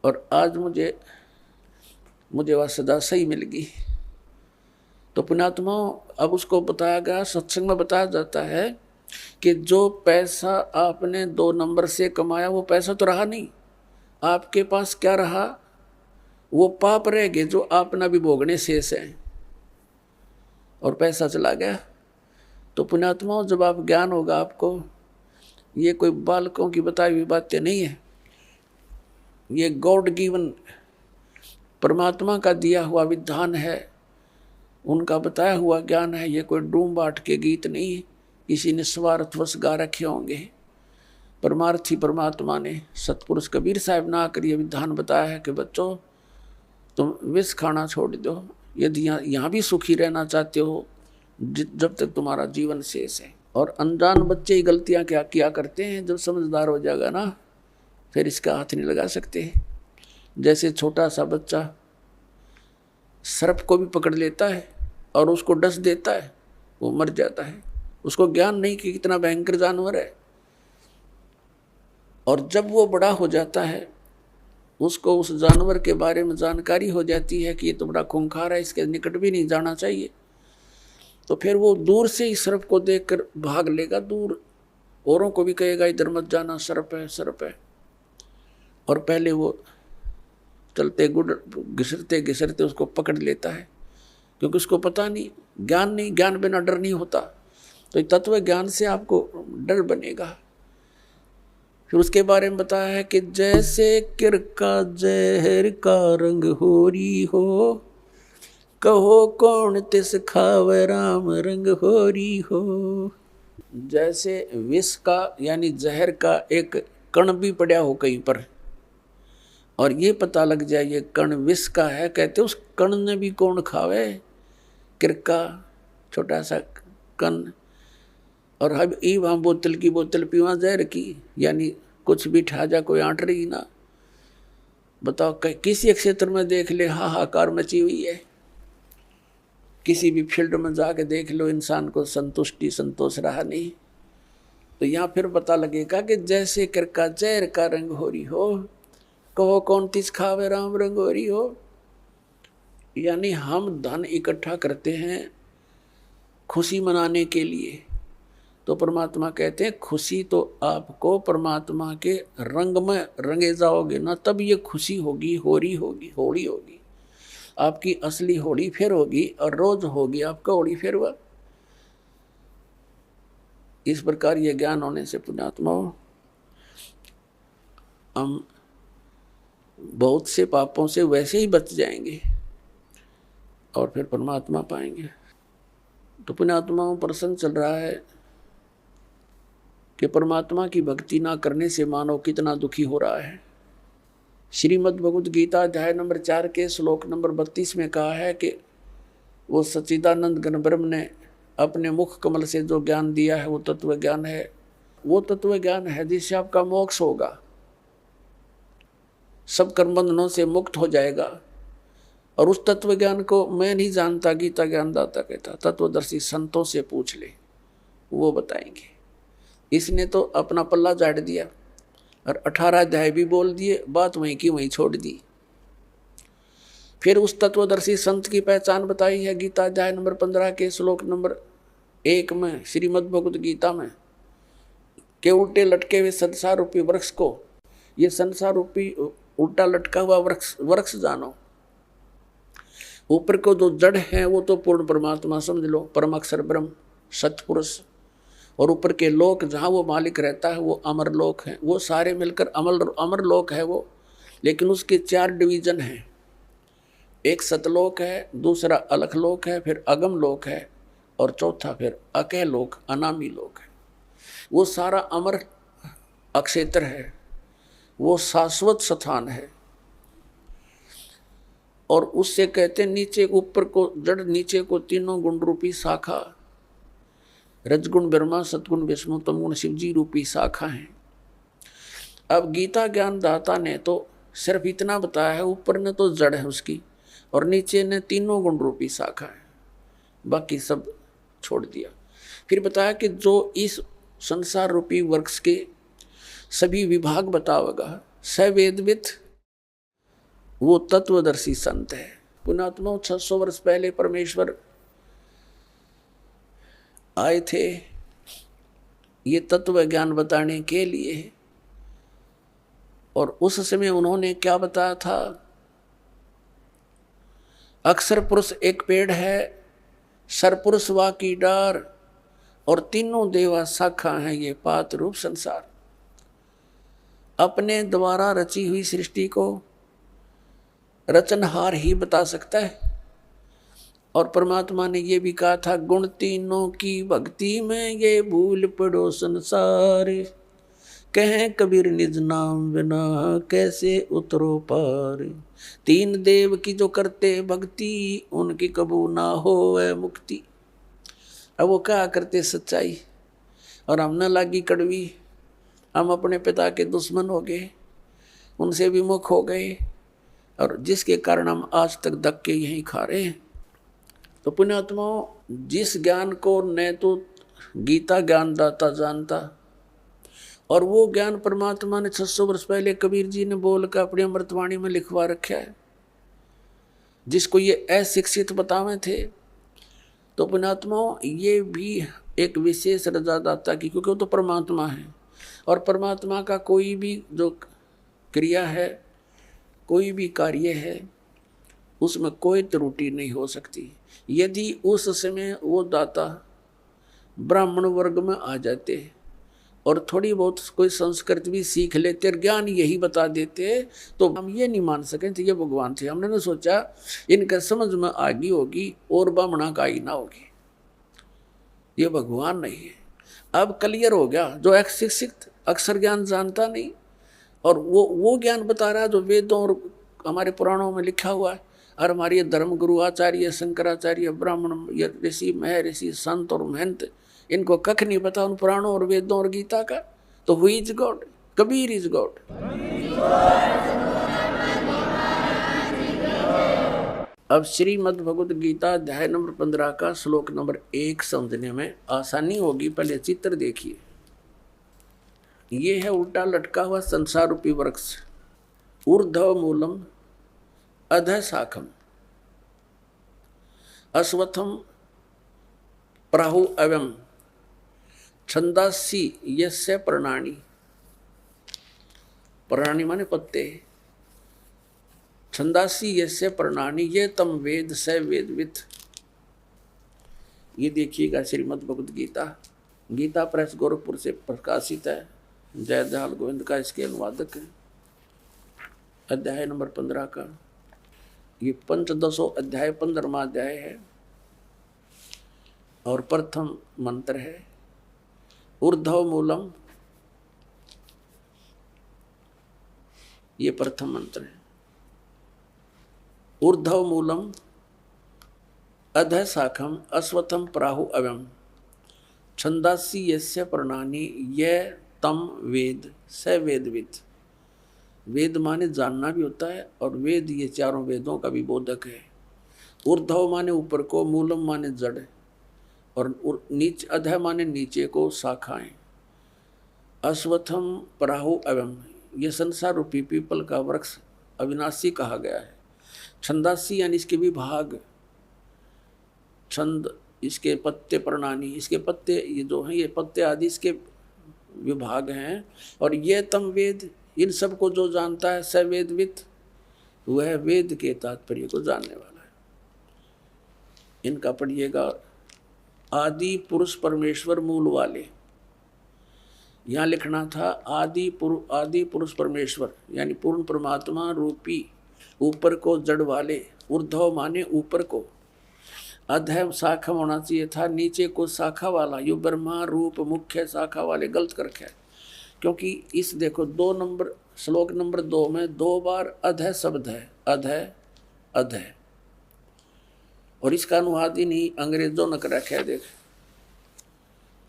और आज मुझे वह सदा सही मिल गई। तो पुण्यात्मा, अब उसको बताया गया, सत्संग में बताया जाता है कि जो पैसा आपने 2 नंबर से कमाया वो पैसा तो रहा नहीं, आपके पास क्या रहा, वो पाप रह गए जो आपना भी भोगने शेष है, और पैसा चला गया। तो पुण्यात्मा, जब आप ज्ञान होगा आपको, ये कोई बालकों की बताई हुई बातें नहीं है, ये गॉड गिवन परमात्मा का दिया हुआ विधान है, उनका बताया हुआ ज्ञान है। ये कोई डूम बाट के गीत नहीं, किसी ने स्वार्थवश गा रखे होंगे। परमार्थी परमात्मा ने, सतपुरुष कबीर साहब ने आकर ये विधान बताया है कि बच्चों तुम विष खाना छोड़ दो, यदि यहाँ भी सुखी रहना चाहते हो जब तक तुम्हारा जीवन शेष है। और अनजान बच्चे ही गलतियाँ क्या किया करते हैं, जब समझदार हो जाएगा ना फिर इसका हाथ नहीं लगा सकते। जैसे छोटा सा बच्चा सर्प को भी पकड़ लेता है और उसको डस देता है, वो मर जाता है, उसको ज्ञान नहीं कि कितना भयंकर जानवर है। और जब वो बड़ा हो जाता है, उसको उस जानवर के बारे में जानकारी हो जाती है कि ये तो बड़ा खूंखार है, इसके निकट भी नहीं जाना चाहिए, तो फिर वो दूर से ही सर्प को देखकर भाग लेगा दूर, औरों को भी कहेगा इधर मत जाना, सर्प है सर्प है। और पहले वो चलते घिसरते घिसरते उसको पकड़ लेता है, क्योंकि उसको पता नहीं, ज्ञान नहीं, ज्ञान बिना डर नहीं होता। तो तत्व ज्ञान से आपको डर बनेगा। फिर उसके बारे में बताया है कि जैसे किरका जहर का रंग होरी हो, कहो कौन तिस खावे राम रंग होरी हो। जैसे विष का यानी जहर का एक कण भी पड़ा हो कहीं पर, और ये पता लग जाए ये कण विष का है, कहते उस कण ने भी कौन खावे, किरका छोटा सा कण। और अब ई वहाँ बोतल की बोतल पीवा जहर की, यानी कुछ भी ठा जा कोई आंट रही ना। बताओ किसी क्षेत्र में देख ले हाहाकार मची हुई है, किसी भी फील्ड में जाके देख लो, इंसान को संतुष्टि संतोष रहा नहीं। तो यहाँ फिर पता लगेगा कि जैसे किरका जहर का रंग हो रही हो, कहो कौन तिस खावे राम रंग हो रही हो। यानी हम धन इकट्ठा करते हैं खुशी मनाने के लिए, तो परमात्मा कहते हैं खुशी तो आपको परमात्मा के रंग में रंगे जाओगे ना, तब ये खुशी होगी, होली होगी, आपकी असली होली फिर होगी, और रोज होगी आपका होली फिर हुआ। इस प्रकार ये ज्ञान होने से पुण्यात्मा हम बहुत से पापों से वैसे ही बच जाएंगे और फिर परमात्मा पाएंगे। तो पुण्यात्माओं प्रसंग चल रहा है कि परमात्मा की भक्ति ना करने से मानव कितना दुखी हो रहा है। श्रीमद् भगवद गीता अध्याय नंबर 4 के श्लोक नंबर 32 में कहा है कि वो सच्चिदानंद घन ब्रह्म ने अपने मुख कमल से जो ज्ञान दिया है वो तत्व ज्ञान है। वो तत्व ज्ञान है जिससे आपका मोक्ष होगा, सब कर्म बंधनों से मुक्त हो जाएगा। और उस तत्व ज्ञान को मैं नहीं जानता, गीता ज्ञानदाता कहता, तत्वदर्शी संतों से पूछ ले, वो बताएंगे। इसने तो अपना पल्ला झाड़ दिया और 18 अध्याय भी बोल दिए, बात वहीं की वहीं छोड़ दी। फिर उस तत्वदर्शी संत की पहचान बताई है गीता अध्याय नंबर 15 के श्लोक नंबर 1 में श्रीमद् भगवद गीता में, के उल्टे लटके हुए संसार रूपी वृक्ष को, ये संसार रूपी उल्टा लटका हुआ वृक्ष जानो। ऊपर को जो जड़ है वो तो पूर्ण परमात्मा समझ लो, परम अक्षर ब्रह्म सतपुरुष। और ऊपर के लोक जहाँ वो मालिक रहता है वो अमर लोक है, वो सारे मिलकर अमर लोक है वो। लेकिन उसके 4 डिवीजन हैं, एक सतलोक है, दूसरा अलख लोक है, फिर अगम लोक है, और चौथा फिर अकह लोक अनामी लोक है। वो सारा अमर अक्षेत्र है, वो शाश्वत स्थान है। और उससे कहते नीचे ऊपर को जड़, नीचे को तीनों गुण रूपी शाखा, रजगुण ब्रह्मा, सतगुण विष्णु, तमगुण शिवजी रूपी शाखा है। अब गीता ज्ञान दाता ने तो सिर्फ इतना बताया है, ऊपर ने तो जड़ है उसकी और नीचे ने तीनों गुण रूपी शाखा है, बाकी सब छोड़ दिया। फिर बताया कि जो इस संसार रूपी वृक्ष के सभी विभाग बतावेगा, सवेदविद, वो तत्वदर्शी संत है। पुणात्मा 600 वर्ष पहले परमेश्वर आए थे ये तत्व ज्ञान बताने के लिए, और उस समय उन्होंने क्या बताया था? अक्षर पुरुष एक पेड़ है, सरपुरुष वा की डार, और तीनों देवा शाखा हैं ये पात रूप संसार। अपने द्वारा रची हुई सृष्टि को रचनहार ही बता सकता है। और परमात्मा ने ये भी कहा था, गुण तीनों की भक्ति में ये भूल पड़ो संसार, कहें कबीर निज नाम बिना कैसे उतरो पार। तीन देव की जो करते भक्ति, उनकी कबू ना होवे मुक्ति। अब वो क्या करते सच्चाई, और हम न लागी कड़वी, हम अपने पिता के दुश्मन हो गए, उनसे विमुख हो गए, और जिसके कारण हम आज तक धक्के यहीं खा रहे हैं। तो पुण्यात्माओं, जिस ज्ञान को न तो गीता ज्ञान दाता जानता, और वो ज्ञान परमात्मा ने 600 वर्ष पहले कबीर जी ने बोलकर अपनी अमृतवाणी में लिखवा रखा है, जिसको ये अशिक्षित बतावे थे। तो पुण्यात्माओं, ये भी एक विशेष रजादाता की, क्योंकि वो तो परमात्मा है, और परमात्मा का कोई भी जो क्रिया है, कोई भी कार्य है, उसमें कोई त्रुटि नहीं हो सकती। यदि उस समय वो दाता ब्राह्मण वर्ग में आ जाते और थोड़ी बहुत कोई संस्कृत भी सीख लेते और ज्ञान यही बता देते, तो हम ये नहीं मान सकें तो ये भगवान थे। हमने तो सोचा इनका समझ में आ गई होगी और ब्राह्मणा का ही ना होगी, ये भगवान नहीं है। अब क्लियर हो गया, जो अशिक्षित अक्षर ज्ञान जानता नहीं और वो ज्ञान बता रहा है जो वेदों और हमारे पुराणों में लिखा हुआ है। और हमारे धर्म गुरु आचार्य शंकराचार्य ब्राह्मण ऋषि महर्षि संत और महंत, इनको कख नहीं पता उन पुराणों और वेदों और गीता का। तो who is God? Kabir is God. अब श्रीमद् भगवद गीता अध्याय नंबर 15 का श्लोक नंबर 1 समझने में आसानी होगी। पहले चित्र देखिए, ये है उल्टा लटका हुआ संसार रूपी वृक्ष। ऊर्ध्व मूलम अधः शाखम अश्वत्थम प्राहु अवम छंदासी यस्य प्रणानी। प्रणानी माने पत्ते। छंदासी यस्य प्रणानी ये तम वेद स वेदवित। ये देखिएगा श्रीमद् भगवद गीता, गीता प्रेस गोरखपुर से प्रकाशित है। जयदयाल गोविंद का इसके अनुवादक है। अध्याय नंबर 15 का ये पंचदशो अध्याय 15वां अध्याय है और प्रथम मंत्र है ऊर्ध्व मूलम। ये प्रथम मंत्र है। ऊर्ध्व मूलम अधः शाखम अश्वत्थम प्राहु अवम छंदासी यस्य प्रणानी ये तम वेद स वेदवित। वेद माने जानना भी होता है और वेद ये चारों वेदों का भी बोधक है। ऊर्ध्व माने ऊपर को, मूलम माने जड़, और नीचे अधः माने नीचे को, शाखाएं। अश्वत्थम प्राहु अवम ये संसार रूपी पीपल का वृक्ष अविनाशी कहा गया है। छंदासी यानी इसके विभाग, छंद इसके पत्ते, प्रणानी इसके पत्ते, ये जो हैं ये पत्ते आदि इसके विभाग हैं। और ये तम वेद, इन सब को जो जानता है स वेदवित, वह वेद के तात्पर्य को जानने वाला है। इनका पढ़िएगा। आदि पुरुष परमेश्वर मूल वाले, यहाँ लिखना था आदि पुरुष परमेश्वर यानी पूर्ण परमात्मा रूपी ऊपर को जड़ वाले। ऊर्ध्व माने ऊपर को, अधः शाखा होना चाहिए था नीचे को शाखा वाला। यो ब्रह्मा रूप मुख्य शाखा वाले, गलत कर रखा है। क्योंकि इस देखो 2 नंबर श्लोक नंबर 2 में 2 बार अधः शब्द है। अधः अध है। और इसका अनुवाद ही नहीं अंग्रेजों ने कर रखा है। देख,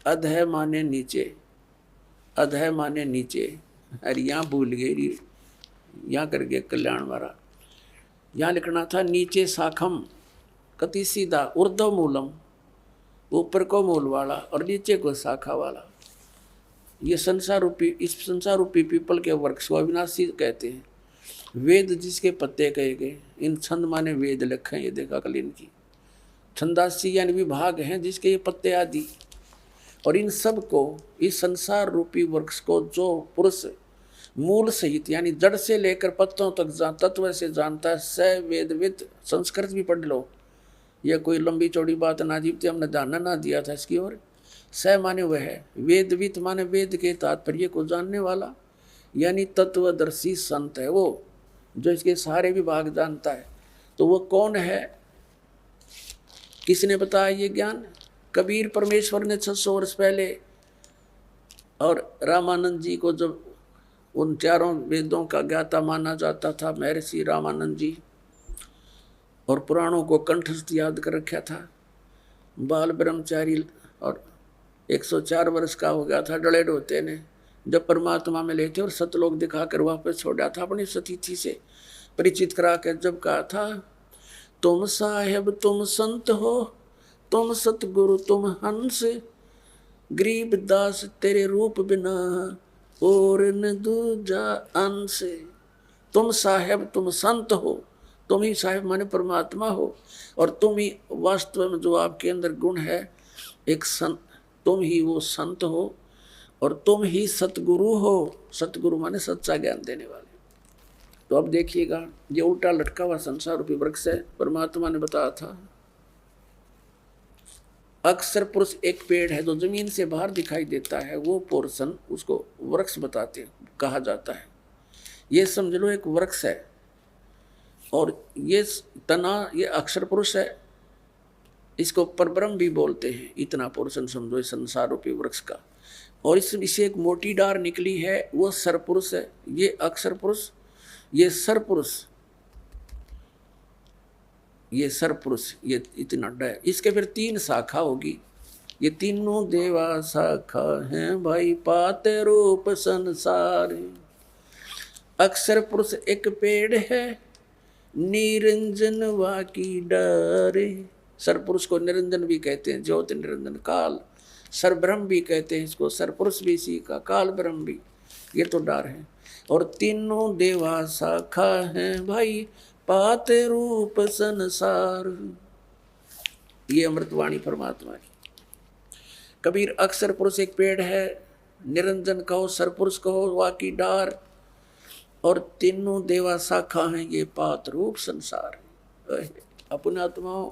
अध है माने नीचे, अध है माने नीचे। अरे यहाँ भूल गई, यहाँ करके कल्याण वाला। यहाँ लिखना था नीचे शाखम, कति सीधा ऊर्ध्व मूलम, ऊपर को मूल वाला और नीचे को शाखा वाला। ये संसार रूपी, इस संसार रूपी पीपल के वृक्ष को अविनाशी कहते हैं। वेद जिसके पत्ते कहे गए, इन छंद माने वेद लिखे हैं। ये देखा कल इनकी छंदासी यानी विभाग हैं जिसके ये पत्ते आदि। और इन सब को, इस संसार रूपी वृक्ष को जो पुरुष मूल सहित यानी जड़ से लेकर पत्तों तक तत्व से जानता है, स वेदविद। संस्कृत भी पढ़ लो, यह कोई लंबी चौड़ी बात ना जीवते, हमने ध्यान ना दिया था इसकी ओर। स माने वह है, वेदविद माने वेद के तात्पर्य को जानने वाला, यानी तत्वदर्शी संत है वो, जो इसके सारे विभाग जानता है। तो वो कौन है, किसने बताया ये ज्ञान? कबीर परमेश्वर ने 600 वर्ष पहले। और रामानंद जी को जब उन चारों वेदों का ज्ञाता माना जाता था महर्षि रामानंद जी, और पुराणों को कंठस्थ याद कर रखा था। बाल ब्रह्मचारी और 104 वर्ष का हो गया था डले ढोते ने, जब परमात्मा में लेते और सतलोक दिखाकर वापस छोड़ा था अपनी सतीथि से परिचित करा कर। जब कहा था, तुम साहेब तुम संत हो, तुम सतगुरु तुम हंस, गरीब दास तेरे रूप बिना और न दूजा अंश। तुम साहेब तुम संत हो, तुम ही साहेब माने परमात्मा हो, और तुम ही वास्तव में जो आपके अंदर गुण है एक संत, तुम ही वो संत हो, और तुम ही सतगुरु हो। सतगुरु माने सच्चा ज्ञान देने वाले। तो अब देखिएगा, ये उल्टा लटका हुआ संसार रूपी वृक्ष है। परमात्मा ने बताया था, अक्सर पुरुष एक पेड़ है जो जमीन से बाहर दिखाई देता है, वो पोर्शन उसको वृक्ष बताते कहा जाता है। ये समझ लो एक वृक्ष है, और ये तना ये अक्षर पुरुष है, इसको परब्रह्म भी बोलते हैं। इतना पोर्शन समझो इस संसार रूपी वृक्ष का। और इससे एक मोटी डार निकली है, वो सरपुरुष है। ये अक्षर पुरुष, ये सरपुरुष, ये सरपुरुष, ये इतना है। इसके फिर 3 शाखा होगी। ये तीनों देवा शाखा हैं भाई, पाते रूप संसार। अक्षर पुरुष एक पेड़ है, निरंजन वा की डारे। सरपुरुष को निरंजन भी कहते हैं, ज्योति निरंजन काल। सरब्रह्म भी कहते हैं इसको, सरपुरुष भी इसी का, काल ब्रह्म भी। ये तो डार है। और तीनों देवा शाखा हैं भाई, पाते रूप संसार। ये अमृतवाणी परमात्मा की। कबीर अक्षर पुरुष एक पेड़ है, निरंजन कहो, सरपुरुष कहो, वा की डार, और तीनों देवा शाखा हैं, ये पात रूप संसार। अपने आत्माओं